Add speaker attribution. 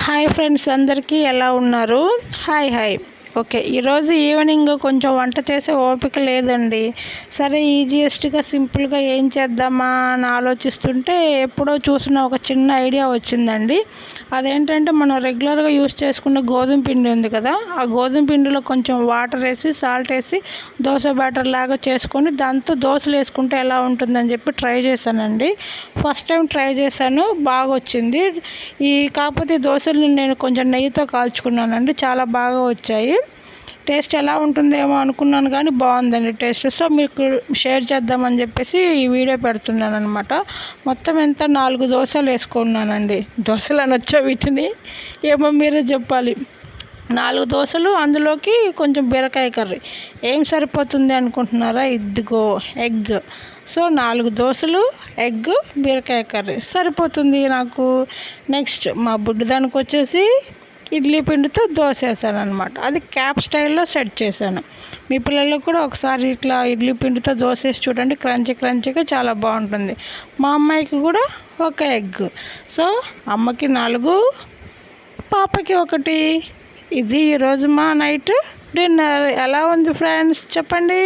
Speaker 1: Hi friends, అందరికీ ఎలా ఉన్నారు? హాయ్. ఓకే, ఈరోజు ఈవినింగ్ కొంచెం వంట చేసే ఓపిక లేదండి. సరే, ఈజియెస్ట్గా సింపుల్గా ఏం చేద్దామా అని ఆలోచిస్తుంటే ఎప్పుడో చూసిన ఒక చిన్న ఐడియా వచ్చిందండి. అదేంటంటే, మనం రెగ్యులర్గా యూస్ చేసుకున్న గోధుమ పిండి ఉంది కదా, ఆ గోధుమ పిండిలో కొంచెం వాటర్ వేసి సాల్ట్ వేసి దోశ బ్యాటర్ లాగా చేసుకొని దాంతో దోశలు వేసుకుంటే ఎలా ఉంటుందని చెప్పి ట్రై చేశానండి. ఫస్ట్ టైం ట్రై చేశాను, బాగా వచ్చింది. కాకపోతే దోశలు నేను కొంచెం నెయ్యితో కాల్చుకున్నానండి, చాలా బాగా వచ్చాయి. టేస్ట్ ఎలా ఉంటుందేమో అనుకున్నాను, కానీ బాగుందండి టేస్ట్. సో మీకు షేర్ చేద్దామని చెప్పేసి ఈ వీడియో పెడుతున్నాను అనమాట. మొత్తం ఎంత 4 దోశలు వేసుకున్నానండి. దోశలు అనొచ్చా వీటిని, ఏమో మీరే చెప్పాలి. 4 దోశలు, అందులోకి కొంచెం బీరకాయ కర్రీ. ఏం సరిపోతుంది అనుకుంటున్నారా? ఇదిగో ఎగ్. సో 4 దోశలు, ఎగ్, బీరకాయ కర్రీ సరిపోతుంది నాకు. నెక్స్ట్ మా బుడ్డదానికి వచ్చేసి ఇడ్లీ పిండితో దోశ వేసాను అనమాట. అది క్యాప్ స్టైల్లో సెట్ చేశాను. మీ పిల్లలకు కూడా ఒకసారి ఇట్లా ఇడ్లీ పిండితో దోశ వేసి చూడండి, క్రంచీగా చాలా బాగుంటుంది. మా అమ్మాయికి కూడా ఒక ఎగ్. సో అమ్మకి 4, పాపకి 1. ఇది ఈరోజు మా నైట్ డిన్నర్. ఎలా ఉంది ఫ్రెండ్స్, చెప్పండి.